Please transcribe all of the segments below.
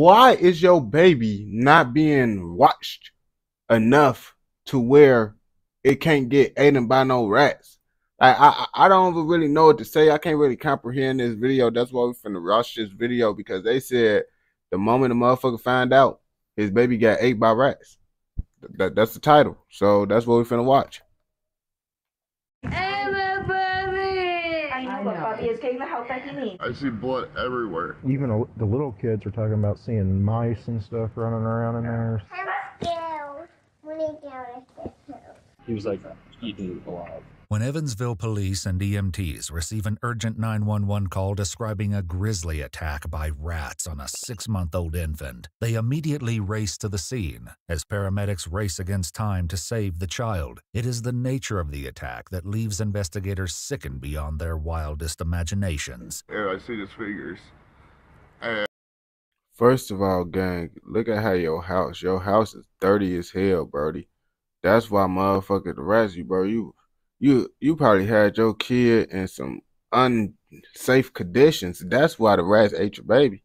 Why is your baby not being watched enough to where it can't get eaten by no rats? I don't even really know what to say. I can't really comprehend this video. That's why we finna rush this video, because they said the moment the motherfucker find out his baby got ate by rats. That's the title. So that's what we finna watch. Hey, my baby! I know what Bobby is getting the help that he needs. I see blood everywhere. Even the little kids are talking about seeing mice and stuff running around in there. I'm scared when he down at this house. He was like eaten alive. When Evansville police and EMTs receive an urgent 911 call describing a grisly attack by rats on a 6-month-old infant, they immediately race to the scene. As paramedics race against time to save the child, it is the nature of the attack that leaves investigators sickened beyond their wildest imaginations. Yeah, I see his fingers. First of all, gang, look at how your house is dirty as hell, Brody. That's why motherfuckers arrest you, bro. You probably had your kid in some unsafe conditions. That's why the rats ate your baby.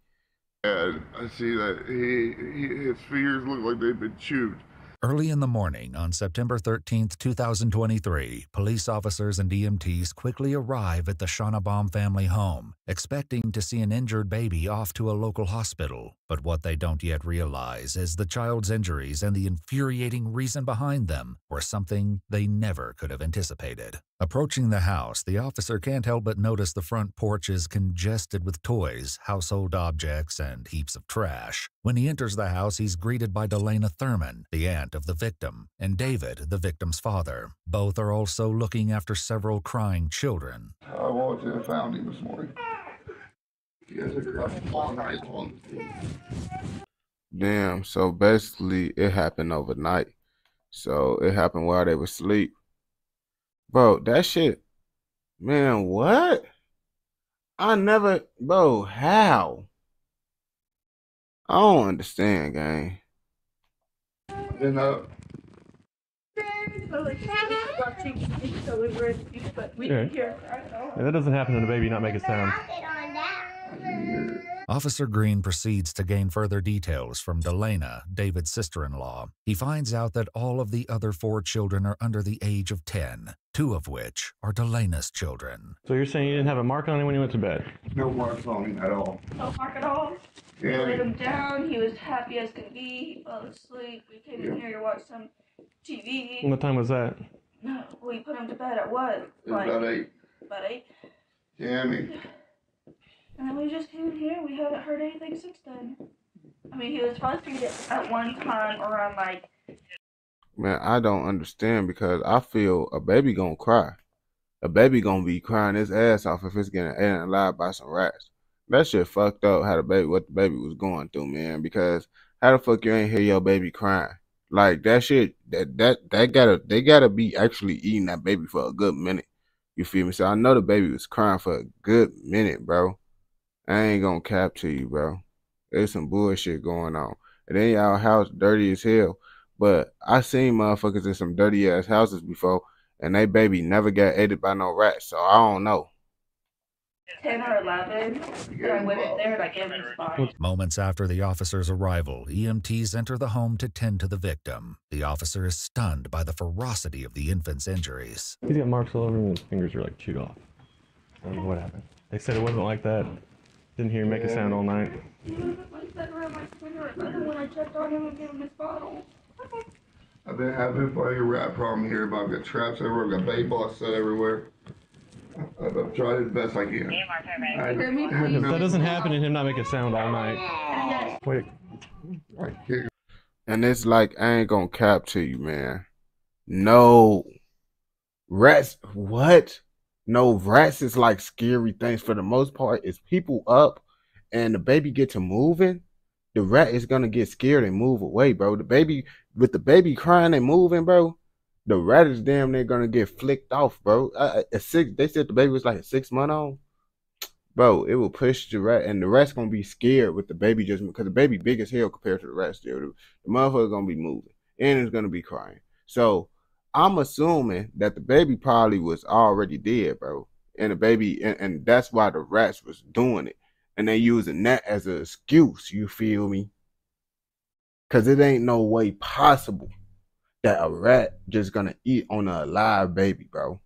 And I see that his fingers look like they've been chewed. Early in the morning on September 13, 2023, police officers and EMTs quickly arrive at the Schonnebaum family home, expecting to see an injured baby off to a local hospital. But what they don't yet realize is the child's injuries and the infuriating reason behind them were something they never could have anticipated. Approaching the house, the officer can't help but notice the front porch is congested with toys, household objects, and heaps of trash. When he enters the house, he's greeted by Delana Thurman, the aunt of the victim, and David, the victim's father. Both are also looking after several crying children. I walked in and found him this morning. He has a rough long night long. Damn, so basically it happened overnight. So it happened while they were asleep. Bro, that shit, man, what? Bro, how? I don't understand, gang. And Yeah, that doesn't happen when a baby not make a sound. Officer Green proceeds to gain further details from Delana, David's sister-in-law. He finds out that all of the other 4 children are under the age of 10, 2 of which are Delana's children. So you're saying you didn't have a mark on him when you went to bed? no marks on him at all. No mark at all. We Yeah. laid him down. He was happy as could be. He fell asleep. We came in here to watch some TV. What time was that? We put him to bed at what? It was about 8. About 8. Yeah, I mean, And then we just came in here. We haven't heard anything since then. I mean, he was supposed to be at one time around like. Man, I don't understand, because I feel a baby gonna cry. A baby gonna be crying his ass off if it's getting eaten alive by some rats. That shit fucked up what the baby was going through, man. Because how the fuck you ain't hear your baby crying? Like that shit, they gotta be actually eating that baby for a good minute. You feel me? So I know the baby was crying for a good minute, bro. I ain't gonna cap to you, bro. There's some bullshit going on. And then y'all house dirty as hell. But I seen motherfuckers in some dirty ass houses before, and they baby never got ate by no rats. So I don't know. 10 or 11, and I went in there and I gave him a spot. Moments after the officer's arrival, EMTs enter the home to tend to the victim. The officer is stunned by the ferocity of the infant's injuries. He's got marks all over him and his fingers are like chewed off. I don't know what happened. They said it wasn't like that. Didn't hear him make a sound all night. He wasn't like that around my finger. And when I checked on him and gave him his bottle. I've been having a rat problem here, but I've got traps everywhere. I've got baby balls set everywhere. I've tried it the best I can. That doesn't happen and him not make a sound all night. Wait. And it's like, I ain't gonna cap to you, man. No. Rats, what? No, rats is like scary things. For the most part, it's people up and the baby get to moving, the rat is gonna get scared and move away, bro. With the baby crying and moving, bro, the rat is damn near gonna get flicked off, bro. They said the baby was like a 6-month-old. Bro, it will push the rat, and the rat's gonna be scared with the baby just because the baby big as hell compared to the rat still. The motherfucker's gonna be moving, and it's gonna be crying. So I'm assuming that the baby probably was already dead, bro. And the baby, and that's why the rats was doing it. and they using that as an excuse, you feel me? Cause it ain't no way possible that a rat just gonna eat on a alive baby, bro.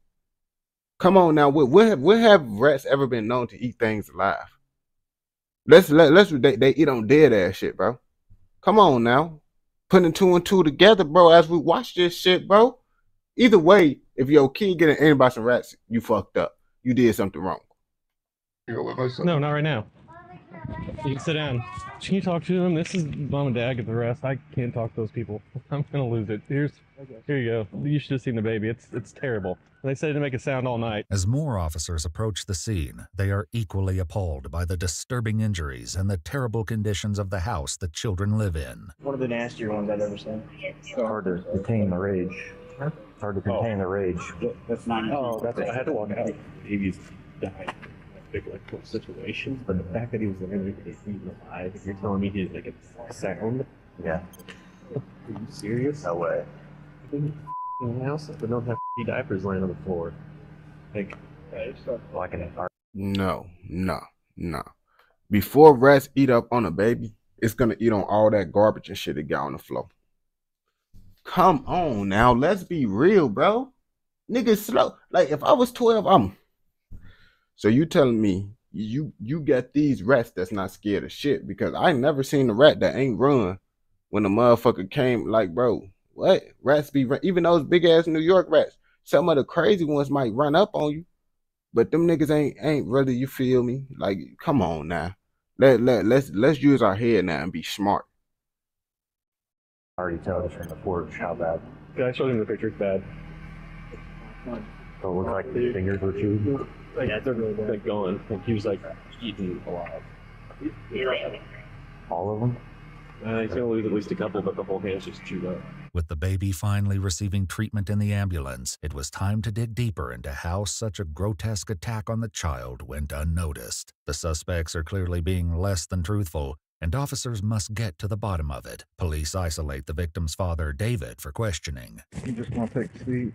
Come on now, what have rats ever been known to eat things alive? They eat on dead ass shit, bro. Come on now. Putting two and two together, bro, as we watch this shit, bro. Either way, if your kid getting eaten by some rats, you fucked up. You did something wrong. No, not right now. You can sit down. Can you talk to them? This is mom and dad get the rest. I can't talk to those people. I'm gonna lose it. Here you go. You should have seen the baby. It's terrible. They said to make a sound all night. As more officers approach the scene, they are equally appalled by the disturbing injuries and the terrible conditions of the house the children live in. One of the nastier ones I've ever seen. It's hard to contain the rage. It's hard to contain the rage. That's not. Oh, that's. I had to walk out. Babies died. Big like situations, but the fact that he was in there because he was alive, if you're telling me he didn't make a sound, Yeah. are you serious? No way. In the house, but don't have diapers laying on the floor. Like, Like an No. Before rats eat up on a baby, it's gonna eat on all that garbage and shit that got on the floor. Come on now, let's be real, bro. Niggas slow. Like if I was 12, So you telling me you got these rats that's not scared of shit? Because I never seen a rat that ain't run when the motherfucker came. Like, bro, what? Rats be even those big ass New York rats. Some of the crazy ones might run up on you, but them niggas ain't really. You feel me? Like, come on now. Let's use our head now and be smart. already tell us from the porch how bad. yeah, I showed him the picture. It's bad. So it looked like the fingers were chewed. Like, yeah, they're really like going. Like he was like eating alive. All of them? He's gonna lose at least a couple, but the whole hand's just chewed up. With the baby finally receiving treatment in the ambulance, it was time to dig deeper into how such a grotesque attack on the child went unnoticed. The suspects are clearly being less than truthful, and officers must get to the bottom of it. Police isolate the victim's father, David, for questioning. You just want to take a seat.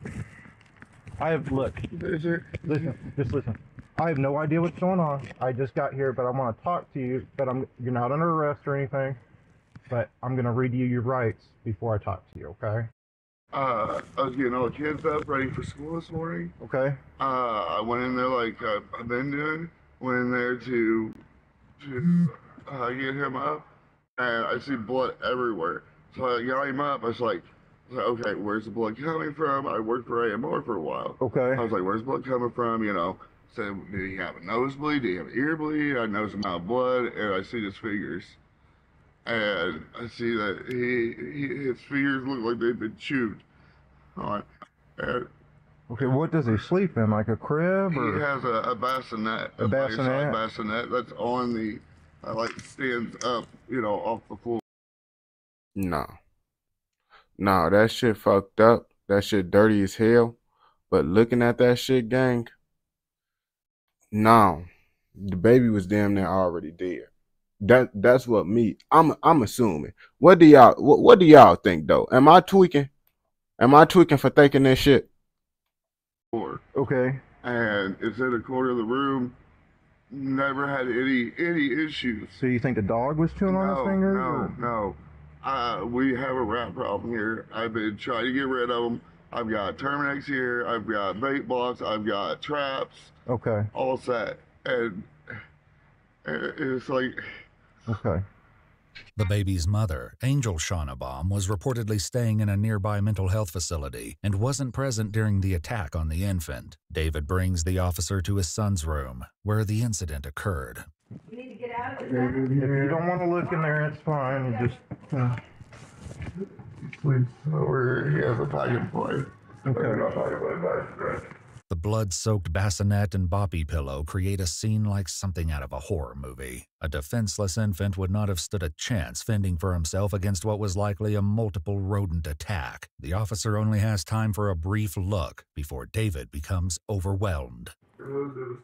Listen. I have no idea what's going on. I just got here, but I want to talk to you. But you're not under arrest or anything. But I'm going to read you your rights before I talk to you, okay? I was getting all the kids up, ready for school this morning. Okay. I went in there like I've been doing. Went in there to get him up, and I see blood everywhere. So I got him up. I was like, okay, where's the blood coming from? I worked for AMR for a while. Okay. I was like, where's the blood coming from? You know, said, did he have a nosebleed? Did he have an ear bleed? I noticed amount of blood, and I see his fingers. And I see that his fingers look like they've been chewed on. And Okay, what does he sleep in? Like a crib? Or? he has a bassinet. A bassinet? Bassinet that's on the, like, stands up, you know, off the floor. No, that shit fucked up. That shit dirty as hell. But looking at that shit, gang, no, the baby was damn near already dead. That's what I'm assuming. What do y'all think though? Am I tweaking? For thinking that shit? Okay. And it's in a corner of the room. Never had any issues. So you think the dog was chewing on his fingers? No. We have a rat problem here. I've been trying to get rid of them. I've got Terminex here. I've got bait blocks. I've got traps. Okay. All set. And it's like... Okay. The baby's mother, Angel Shaunabaum, was reportedly staying in a nearby mental health facility and wasn't present during the attack on the infant. David brings the officer to his son's room, where the incident occurred. You need to get out of it. If you don't want to look in there, it's fine. You just... Sleeps over here. He has a packet play. Okay. The blood-soaked bassinet and boppy pillow create a scene like something out of a horror movie. A defenseless infant would not have stood a chance fending for himself against what was likely a multiple rodent attack. The officer only has time for a brief look before David becomes overwhelmed. Okay.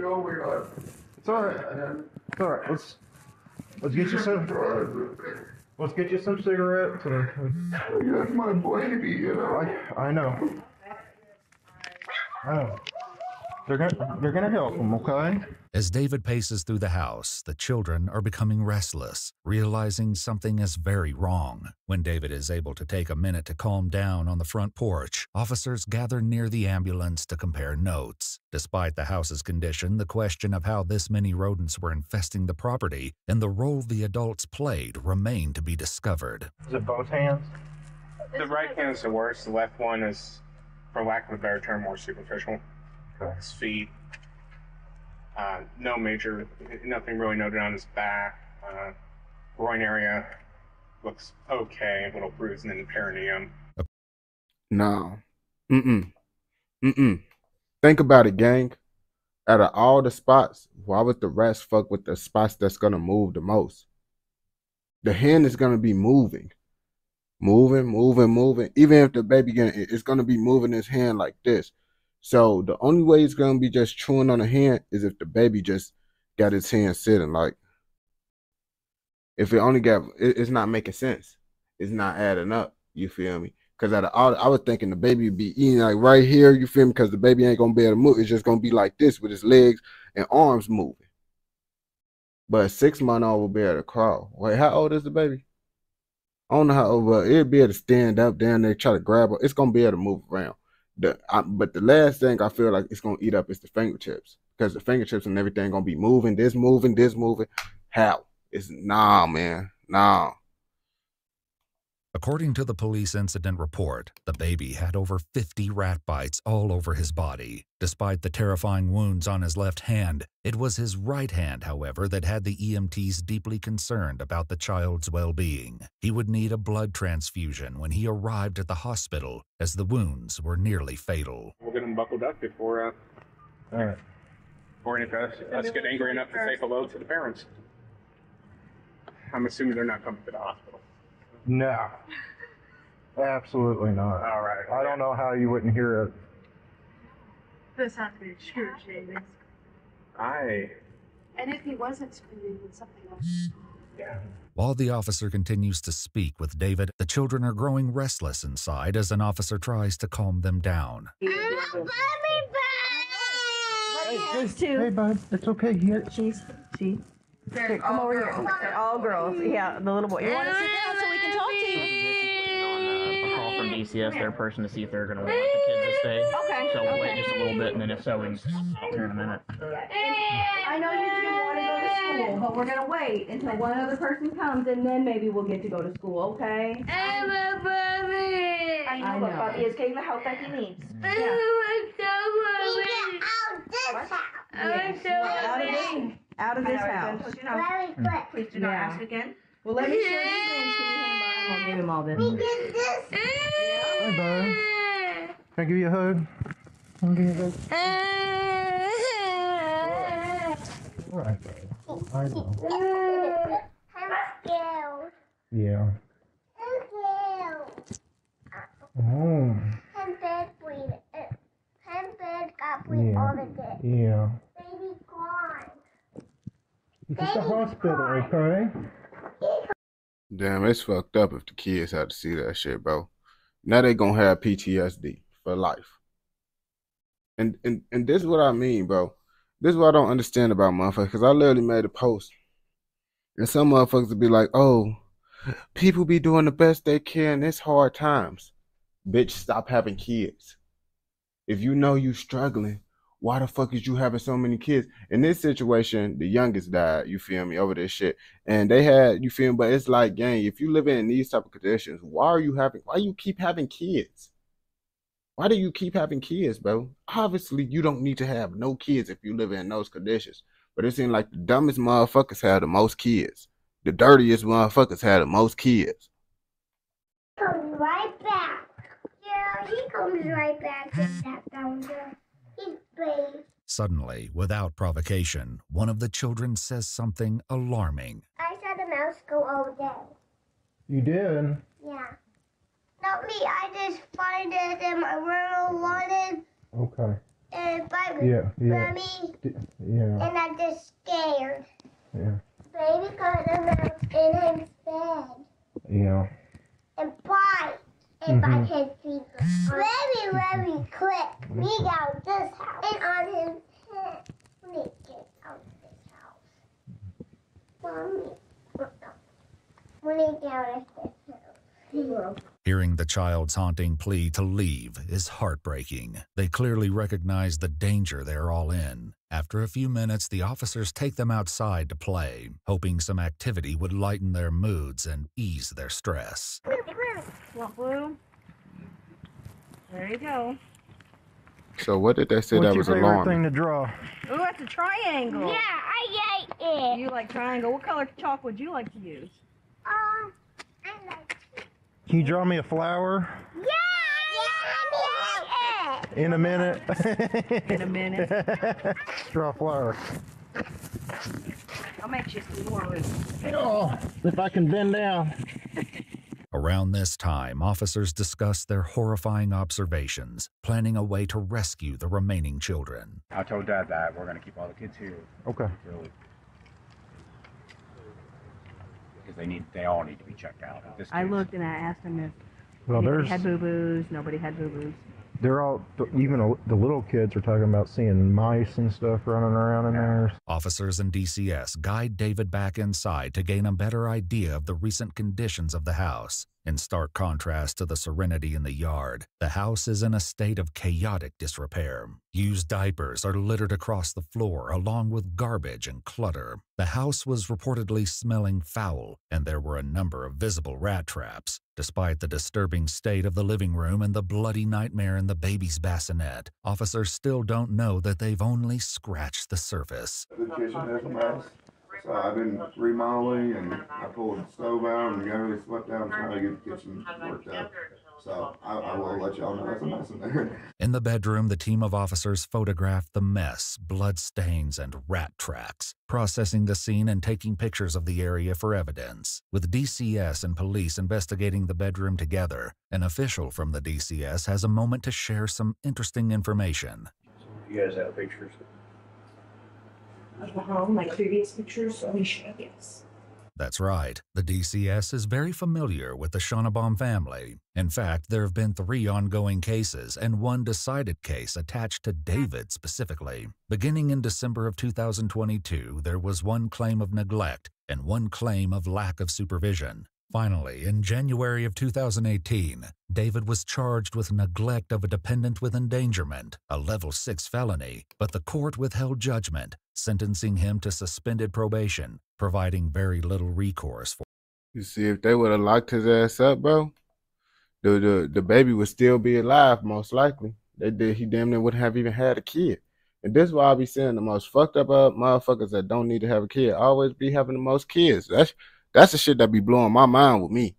Oh my God. It's all right. It's all right. Let's get you some... Let's get you some cigarettes. That's my baby, you know. I know. They're gonna help him, okay? As David paces through the house, the children are becoming restless, realizing something is very wrong. When David is able to take a minute to calm down on the front porch, officers gather near the ambulance to compare notes. Despite the house's condition, the question of how this many rodents were infesting the property and the role the adults played remain to be discovered. Is it both hands? The right hand is the worst. The left one is, for lack of a better term, more superficial. Okay. His feet. Nothing really noted on his back. Groin area looks okay, a little bruising in the perineum. No. Think about it, gang. Out of all the spots, why would the rest fuck with the spots that's gonna move the most? The hand is gonna be moving. Moving. Even if the baby it's gonna be moving his hand like this. So the only way it's gonna be just chewing on the hand is if the baby just got his hand sitting. Like, if it only got, it's not making sense. It's not adding up. You feel me? Because out of all, I was thinking the baby would be eating like right here. You feel me? Because the baby ain't gonna be able to move. It's just gonna be like this with his legs and arms moving. But a 6-month-old will be able to crawl. Wait, how old is the baby? I don't know how old, but it'll be able to stand up down there, try to grab her. It's gonna be able to move around. But the last thing I feel like it's gonna eat up is the fingertips, because the fingertips and everything gonna be moving. This moving. How? It's nah, man. Nah. According to the police incident report, the baby had over 50 rat bites all over his body. Despite the terrifying wounds on his left hand, it was his right hand, however, that had the EMTs deeply concerned about the child's well-being. He would need a blood transfusion when he arrived at the hospital, as the wounds were nearly fatal. We'll get him buckled up before any of us get angry enough to say hello to the parents. I'm assuming they're not coming to the hospital. No. Absolutely not. All right. I don't know how you wouldn't hear it. This has to be excruciating. And if he wasn't screaming, then something else. Yeah. While the officer continues to speak with David, the children are growing restless inside as an officer tries to calm them down. Hey, bud. It's okay. Here. Here, come over here. They're all girls. Yeah, the little boy. You want to sit down so we can talk to you? A call from DCS, their person, to see if they're going to want the kids to stay. Okay. So we'll wait just a little bit, and then if so, we can out here in a minute. I know you two want to go to school, but we're going to wait until one other person comes, and then maybe we'll get to go to school, okay? I'm a baby. I know, but Bobby is getting the help that he needs. Yeah. Out of this house. Very quick. Please do not ask again. Well, let me show you these things. Can you hand by him? I'll give him all this. We get this. Hey, bud. Can I give you a hug? Can I give you a hug? All right, bud. I know. I'm scared. Yeah. I'm scared. Oh. I'm bad bleed. I'm bad got bleed all the day. Yeah. Baby gone. It's at the hospital, okay? Damn, it's fucked up if the kids had to see that shit, bro. Now they gonna have PTSD for life. And this is what I mean, bro. This is what I don't understand about motherfuckers, because I literally made a post. And some motherfuckers would be like, oh, people be doing the best they can. It's hard times. Bitch, stop having kids. If you know you struggling, why the fuck is you having so many kids? In this situation, the youngest died, you feel me, over this shit. And they had, you feel me, but it's like, gang, if you live in these type of conditions, why you keep having kids? Why do you keep having kids, bro? Obviously, you don't need to have no kids if you live in those conditions. But it seems like the dumbest motherfuckers have the most kids. The dirtiest motherfuckers have the most kids. Comes right back. Yeah, he comes right back. Get that down there. He's brave. Suddenly, without provocation, one of the children says something alarming. I saw the mouse go all day. You did? Yeah. Not me. I just find it in my room wanted. Okay. And bite me. Yeah. Mommy. Yeah. And I'm just scared. Yeah. Baby got the mouse in his bed. Yeah. And bite. And bite his feet. Very, very quick. Me got this house. And on his Hearing the child's haunting plea to leave is heartbreaking. They clearly recognize the danger they're all in. After a few minutes, the officers take them outside to play, hoping some activity would lighten their moods and ease their stress. Want blue? There you go. So what did they say that was alarming? What's your favorite thing to draw? Ooh, that's a triangle. Yeah, I like it. You like triangle. What color chalk would you like to use? I like Can you draw me a flower? Yeah. In a minute. In a minute. Draw a flower. I'll make you some more. Oh, if I can bend down. Around this time, officers discuss their horrifying observations, planning a way to rescue the remaining children. I told Dad that we're going to keep all the kids here. Okay. Really. Because they all need to be checked out. I looked and I asked them if Well, anybody had boo-boos. Nobody had boo-boos. They're all, even the little kids are talking about seeing mice and stuff running around in there. Officers and DCS guide David back inside to gain a better idea of the recent conditions of the house. In stark contrast to the serenity in the yard, the house is in a state of chaotic disrepair. Used diapers are littered across the floor along with garbage and clutter. The house was reportedly smelling foul, and there were a number of visible rat traps. Despite the disturbing state of the living room and the bloody nightmare in the baby's bassinet, officers still don't know that they've only scratched the surface. The kitchen has a mess, so I've been remodeling and I pulled the stove out and got everything swept out and trying to get the kitchen worked out. So I will let y'all know there's a mess in there. In the bedroom, the team of officers photographed the mess, blood stains, and rat tracks, processing the scene and taking pictures of the area for evidence. With DCS and police investigating the bedroom together, an official from the DCS has a moment to share some interesting information. You guys have pictures? Of the home, like previous pictures, so we should, yes. That's right. The DCS is very familiar with the Schoenebaum family. In fact, there have been 3 ongoing cases and 1 decided case attached to David specifically. Beginning in December of 2022, there was 1 claim of neglect and 1 claim of lack of supervision. Finally, in January of 2018, David was charged with neglect of a dependent with endangerment, a level 6 felony, but the court withheld judgment, sentencing him to suspended probation, providing very little recourse for. You see, if they would have locked his ass up, bro, the baby would still be alive, most likely. He damn near wouldn't have even had a kid. And this is why I be saying the most fucked up motherfuckers that don't need to have a kid always be having the most kids. That's the shit that be blowing my mind with me.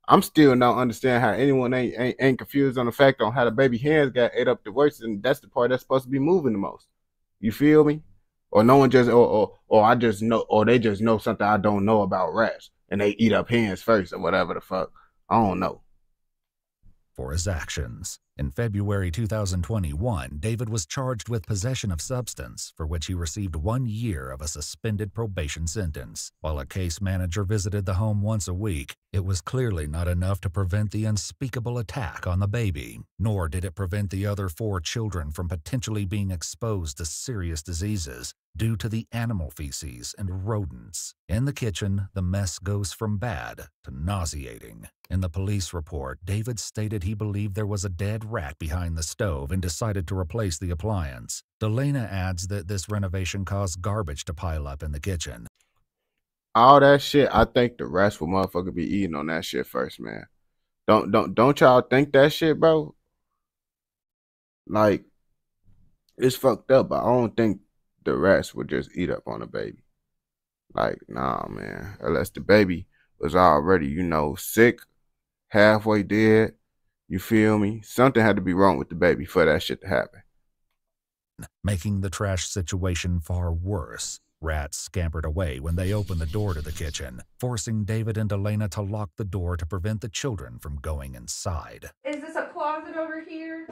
I'm still not understand how anyone ain't confused on the fact on how the baby hands got ate up the worst, and that's the part that's supposed to be moving the most. You feel me? Or no one just, or I just know, or they just know something I don't know about rats, and they eat up hands first or whatever the fuck. I don't know. For his actions. In February 2021, David was charged with possession of substance, for which he received 1 year of a suspended probation sentence. While a case manager visited the home once a week, it was clearly not enough to prevent the unspeakable attack on the baby, nor did it prevent the other 4 children from potentially being exposed to serious diseases due to the animal feces and rodents. In the kitchen, the mess goes from bad to nauseating. In the police report, David stated he believed there was a dead rat behind the stove and decided to replace the appliance. Delana adds that this renovation caused garbage to pile up in the kitchen. All that shit, I think the rats will motherfucker be eating on that shit first, man. Don't y'all think that shit, bro? Like, it's fucked up, but I don't think the rats would just eat up on a baby. Like, nah, man. Unless the baby was already, sick, halfway dead. You feel me? Something had to be wrong with the baby for that shit to happen. Making the trash situation far worse. Rats scampered away when they opened the door to the kitchen, forcing David and Elena to lock the door to prevent the children from going inside. Is this a closet over here?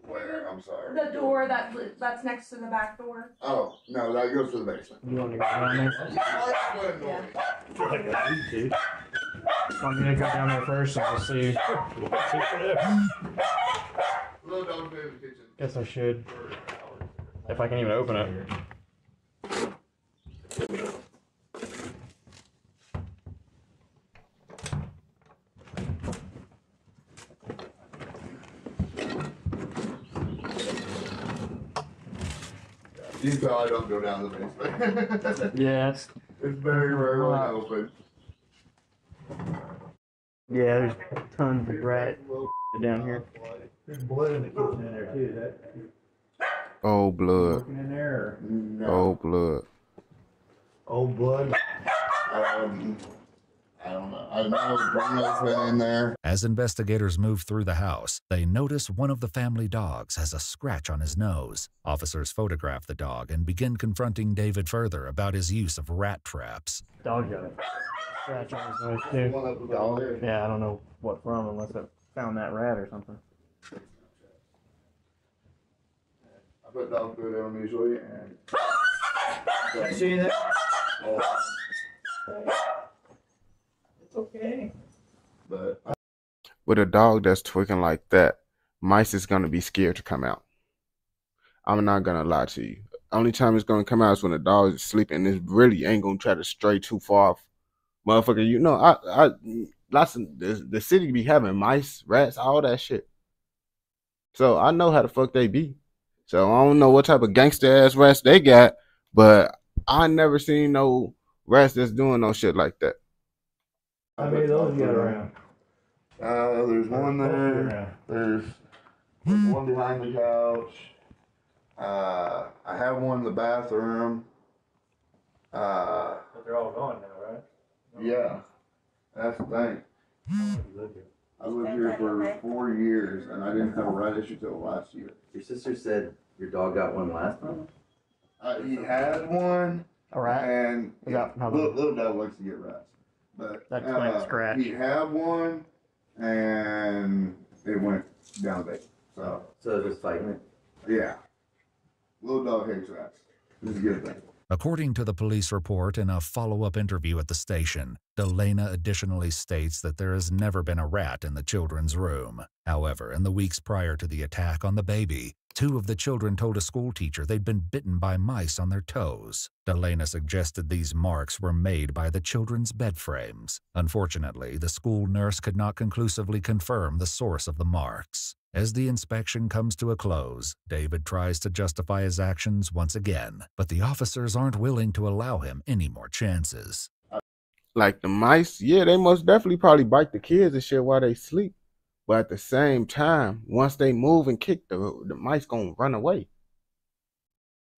Where? I'm sorry. The door that's next to the back door. Oh, no, that goes to the basement. You want to go down there? Want me to go down there first and we'll see? Guess I should. If I can even open it. You can tell I don't go down the basement. Yes. It's very rarely open. Yeah, there's tons of rat down here. There's blood in the kitchen in there too. Old blood. Working in there. No. Old blood. Old blood. I don't know. I know Bruno's been in there. As investigators move through the house, they notice one of the family dogs has a scratch on his nose. Officers photograph the dog and begin confronting David further about his use of rat traps. Dog got it. Scratch on his nose too. Dog? Yeah, I don't know what from unless I found that rat or something. I put dog food on usually and... Can I see that? Oh, It's okay. but With a dog that's tweaking like that, mice is gonna be scared to come out. I'm not gonna lie to you. Only time it's gonna come out is when the dog is sleeping. It really ain't gonna try to stray too far off. Motherfucker, you know, lots of the city be having mice, rats, all that shit. So I know how the fuck they be. So I don't know what type of gangster ass rats they got, but I never seen no rats that's doing no shit like that. How many of those you got around? There's one there. There's one behind the couch. I have one in the bathroom. But they're all gone now, right? Yeah, that's the thing. I lived here for 4 years, and I didn't have a rat issue till last year. Your sister said your dog got one last time? He had one. A rat? And little dog likes to get rats. But that explains scratch. He had one, and it went down big. So just fighting it? Yeah. Little dog hates rats. It's a good thing. According to the police report in a follow-up interview at the station, Delana additionally states that there has never been a rat in the children's room. However, in the weeks prior to the attack on the baby, 2 of the children told a school teacher they'd been bitten by mice on their toes. Delana suggested these marks were made by the children's bed frames. Unfortunately, the school nurse could not conclusively confirm the source of the marks. As the inspection comes to a close, David tries to justify his actions once again, but the officers aren't willing to allow him any more chances. Like the mice, yeah, they most definitely probably bite the kids and shit while they sleep. But at the same time, once they move and kick, the mice gonna run away.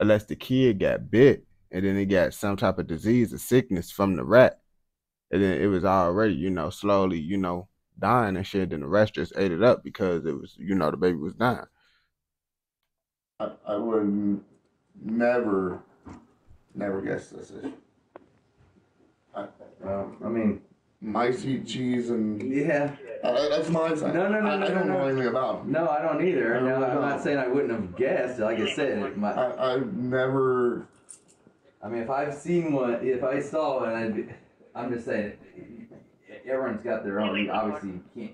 Unless the kid got bit and then he got some type of disease or sickness from the rat. And then it was already, you know, slowly, you know, dying and shit. Then the rest just ate it up because it was, you know, the baby was dying. I would never guess this issue. I mean, mice eat cheese and yeah, that's my thing. No, I don't know anything about them. No, I don't either. No, I'm not saying I wouldn't have guessed. Like I said, I've never. I mean, if I've seen one, if I saw one, I'm just saying, everyone's got their own. You obviously can't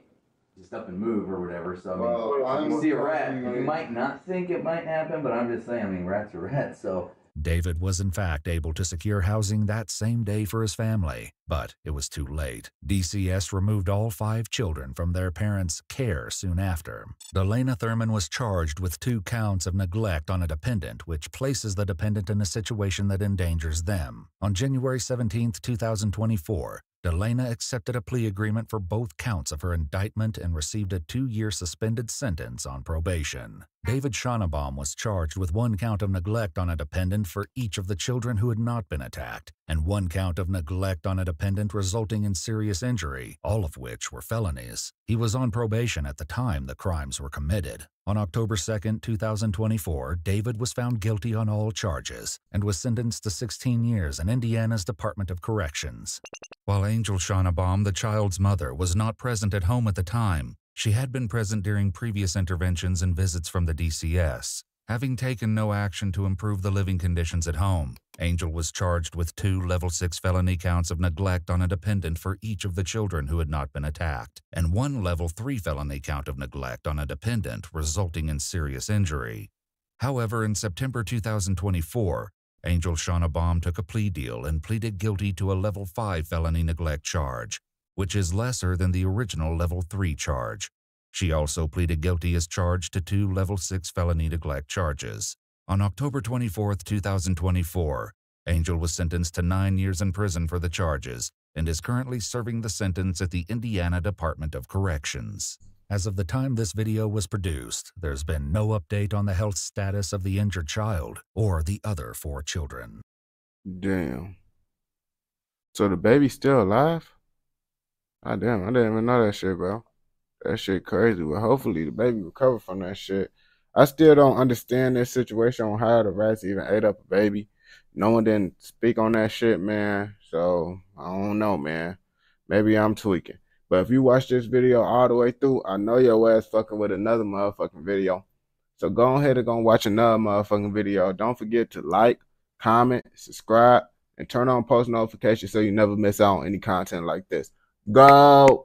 just up and move or whatever. So I mean, if you see a rat, you might not think it might happen, but I'm just saying. I mean, rats are rats, so. David was in fact able to secure housing that same day for his family, but it was too late. DCS removed all 5 children from their parents' care soon after. Delana Thurman was charged with 2 counts of neglect on a dependent, which places the dependent in a situation that endangers them. On January 17, 2024, Delana accepted a plea agreement for both counts of her indictment and received a 2-year suspended sentence on probation. David Schonnebaum was charged with 1 count of neglect on a dependent for each of the children who had not been attacked, and 1 count of neglect on a dependent resulting in serious injury, all of which were felonies. He was on probation at the time the crimes were committed. On October 2, 2024, David was found guilty on all charges and was sentenced to 16 years in Indiana's Department of Corrections. While Angel Schonnebaum, the child's mother, was not present at home at the time, she had been present during previous interventions and visits from the DCS. Having taken no action to improve the living conditions at home, Angel was charged with 2 Level 6 felony counts of neglect on a dependent for each of the children who had not been attacked, and 1 Level 3 felony count of neglect on a dependent resulting in serious injury. However, in September 2024, Angel Schonnebaum took a plea deal and pleaded guilty to a Level 5 felony neglect charge, which is lesser than the original Level 3 charge. She also pleaded guilty as charged to 2 Level 6 felony neglect charges. On October 24, 2024, Angel was sentenced to 9 years in prison for the charges and is currently serving the sentence at the Indiana Department of Corrections. As of the time this video was produced, there's been no update on the health status of the injured child or the other 4 children. Damn. So the baby's still alive? Ah, damn, I didn't even know that shit, bro. That shit crazy. Well, hopefully the baby recover from that shit. I still don't understand this situation on how the rats even ate up a baby. No one didn't speak on that shit, man. So, I don't know, man. Maybe I'm tweaking. But if you watch this video all the way through, I know your ass fucking with another motherfucking video. So go ahead and go watch another motherfucking video. Don't forget to like, comment, subscribe, and turn on post notifications so you never miss out on any content like this. Go!